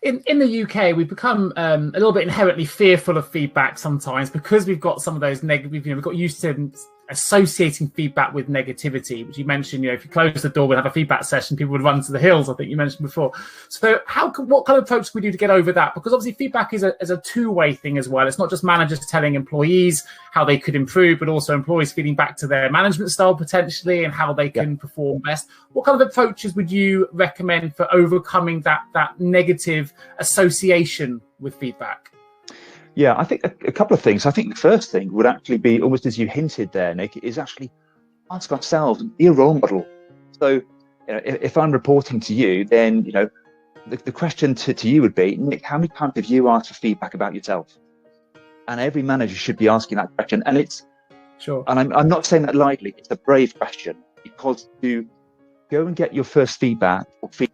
In the UK, we've become a little bit inherently fearful of feedback sometimes because we've got some of those negative, we've got used to associating feedback with negativity, which you mentioned, if you close the door, we'll have a feedback session, people would run to the hills, I think you mentioned before. So what kind of approach can we do to get over that? Because obviously feedback is a two-way thing as well. It's not just managers telling employees how they could improve, but also employees feeding back to their management style potentially and how they can perform best. What kind of approaches would you recommend for overcoming that negative association with feedback? Yeah, I think a couple of things. I think the first thing would actually be, almost as you hinted there, Nick, is actually ask ourselves, be a role model. So if I'm reporting to you, then the question to you would be, Nick, how many times have you asked for feedback about yourself? And every manager should be asking that question. And it's sure. And I'm not saying that lightly. It's a brave question, because to go and get your first feedback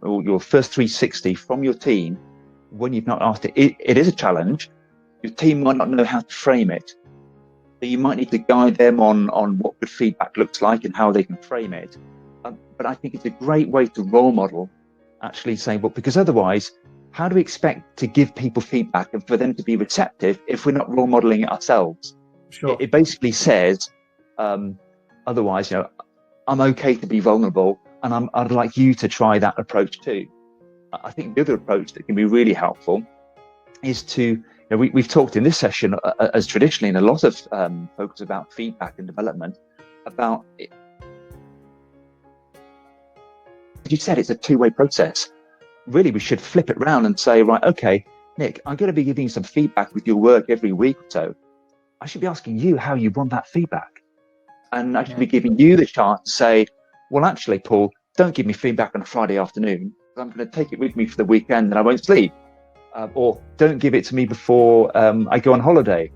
or your first 360 from your team when you've not asked it, it is a challenge. Your team might not know how to frame it. So you might need to guide them on what good feedback looks like and how they can frame it. But I think it's a great way to role model, actually saying, well, because otherwise, how do we expect to give people feedback and for them to be receptive if we're not role modeling it ourselves? Sure. It basically says, otherwise, I'm okay to be vulnerable and I'd like you to try that approach too. I think the other approach that can be really helpful is to, we've talked in this session, as traditionally in a lot of focus about feedback and development, about it. As you said, it's a two-way process. Really, we should flip it around and say, right, okay, Nick, I'm going to be giving you some feedback with your work every week or so. I should be asking you how you want that feedback. And I should be giving you the chance to say, well, actually, Paul, don't give me feedback on a Friday afternoon. I'm going to take it with me for the weekend and I won't sleep. Or don't give it to me before I go on holiday.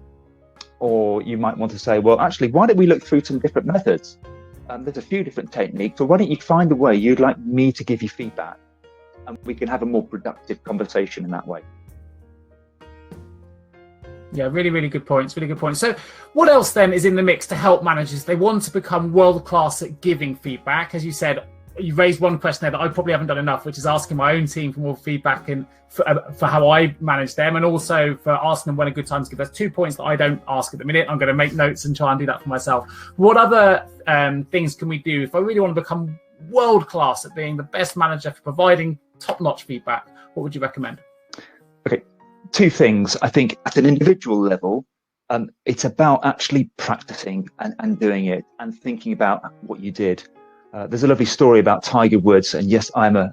Or you might want to say, well, actually, why don't we look through some different methods? There's a few different techniques. So why don't you find a way you'd like me to give you feedback? And we can have a more productive conversation in that way. Yeah, really, really good points. Really good points. So what else then is in the mix to help managers? They want to become world-class at giving feedback. As you said, you raised one question there that I probably haven't done enough, which is asking my own team for more feedback and for how I manage them, and also for asking them when a good time to give. There's 2 points that I don't ask at the minute. I'm going to make notes and try and do that for myself. What other things can we do if I really want to become world-class at being the best manager for providing top-notch feedback? What would you recommend? Okay, 2 things. I think at an individual level, it's about actually practicing and doing it and thinking about what you did. There's a lovely story about Tiger Woods, and yes, I'm a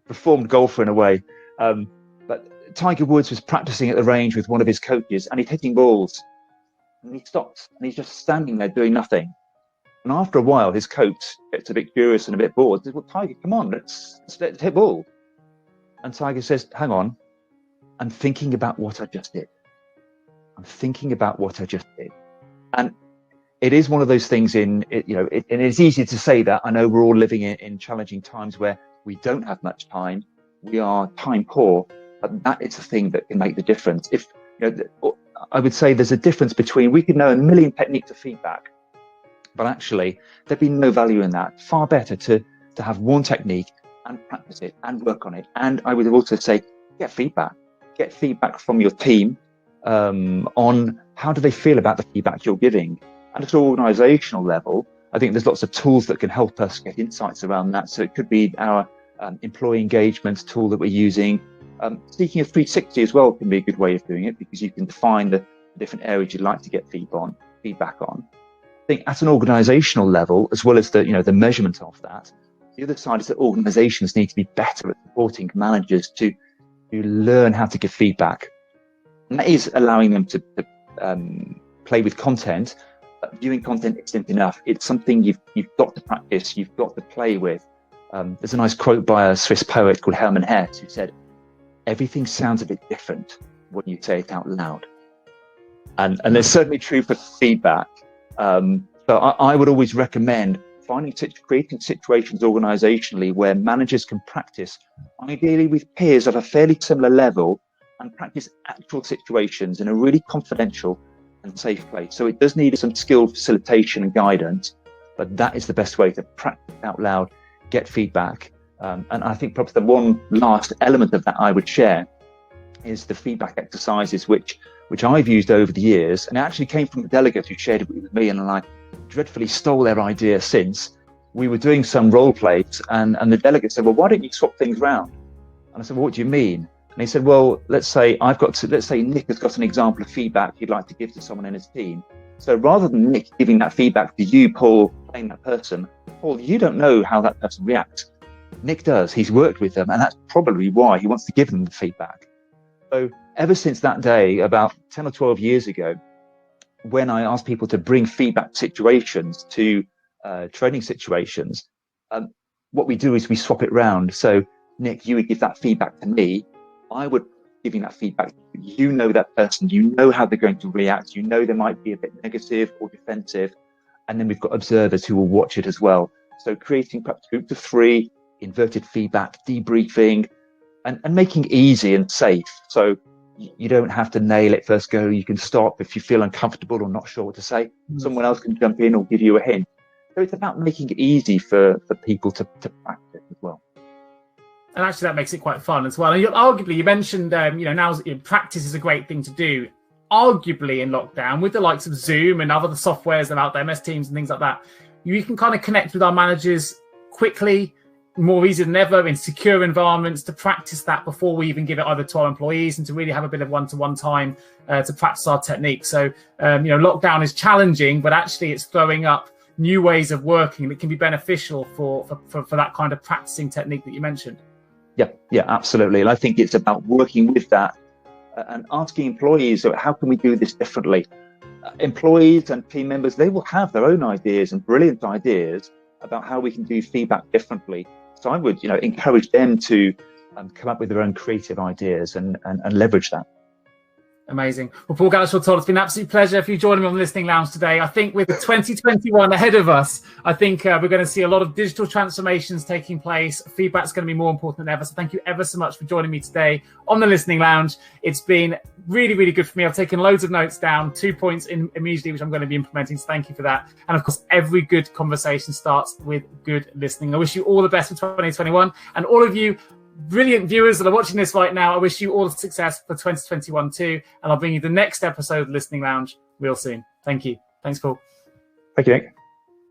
reformed golfer in a way, but Tiger Woods was practicing at the range with one of his coaches, and he's hitting balls, and he stops, and he's just standing there doing nothing. And after a while, his coach gets a bit curious and a bit bored. Says, "Well, Tiger, come on, let's hit ball." And Tiger says, "Hang on, I'm thinking about what I just did. I'm thinking about what I just did." And it is one of those things and it's easy to say that. I know we're all living in challenging times where we don't have much time. We are time poor, but that is the thing that can make the difference. If I would say there's a difference between, we could know a million techniques of feedback, but actually there'd be no value in that. Far better to have one technique and practice it and work on it. And I would also say, get feedback from your team on how do they feel about the feedback you're giving. And at an organizational level, I think there's lots of tools that can help us get insights around that. So it could be our employee engagement tool that we're using. Seeking a 360 as well can be a good way of doing it, because you can define the different areas you'd like to get feedback on. I think at an organizational level, as well as the measurement of that, the other side is that organizations need to be better at supporting managers to learn how to give feedback. And that is allowing them to play with content. But viewing content isn't enough. It's something you've got to practice, you've got to play with. There's a nice quote by a Swiss poet called Hermann Hesse who said, "Everything sounds a bit different when you say it out loud." And there's certainly true for feedback. So I would always recommend creating situations organizationally where managers can practice, ideally with peers of a fairly similar level, and practice actual situations in a really confidential and safe place. So it does need some skilled facilitation and guidance, but that is the best way to practice out loud, get feedback. And I think perhaps the one last element of that I would share is the feedback exercises, which I've used over the years, and it actually came from a delegate who shared it with me, and I dreadfully stole their idea since. We were doing some role plays, and the delegate said, well, why don't you swap things around? And I said, well, what do you mean? And he said, well, let's say Nick has got an example of feedback he'd like to give to someone in his team. So rather than Nick giving that feedback to you, Paul, playing that person, Paul, you don't know how that person reacts. Nick does. He's worked with them, and that's probably why he wants to give them the feedback. So ever since that day, about 10 or 12 years ago, when I asked people to bring feedback situations to training situations, what we do is we swap it round. So Nick, you would give that feedback to me. I would giving that feedback. You know that person. You know how they're going to react. You know they might be a bit negative or defensive. And then we've got observers who will watch it as well. So creating perhaps groups of 3, inverted feedback, debriefing, and making it easy and safe. So you don't have to nail it first go. You can stop if you feel uncomfortable or not sure what to say. Someone else can jump in or give you a hint. So it's about making it easy for people to practice as well. And actually, that makes it quite fun as well. And arguably, you mentioned, now practice is a great thing to do. Arguably, in lockdown, with the likes of Zoom and other softwares that are out there, MS Teams and things like that, you can kind of connect with our managers quickly, more easy than ever, in secure environments, to practice that before we even give it either to our employees, and to really have a bit of one-to-one time to practice our technique. So, lockdown is challenging, but actually it's throwing up new ways of working that can be beneficial for that kind of practicing technique that you mentioned. Yeah, absolutely. And I think it's about working with that and asking employees, so how can we do this differently? Employees and team members, they will have their own ideas and brilliant ideas about how we can do feedback differently. So I would, encourage them to come up with their own creative ideas and leverage that. Amazing. Well, Paul Gallichan-Todd, it's been an absolute pleasure for you joining me on the Listening Lounge today. I think with 2021 ahead of us, I think we're going to see a lot of digital transformations taking place. Feedback's going to be more important than ever. So thank you ever so much for joining me today on the Listening Lounge. It's been really, really good for me. I've taken loads of notes down, 2 points immediately, which I'm going to be implementing. So thank you for that. And of course, every good conversation starts with good listening. I wish you all the best for 2021, and all of you brilliant viewers that are watching this right now, I wish you all the success for 2021 too. And I'll bring you the next episode of Listening Lounge real soon. Thank you. Thanks, Paul. Thank you, Nick.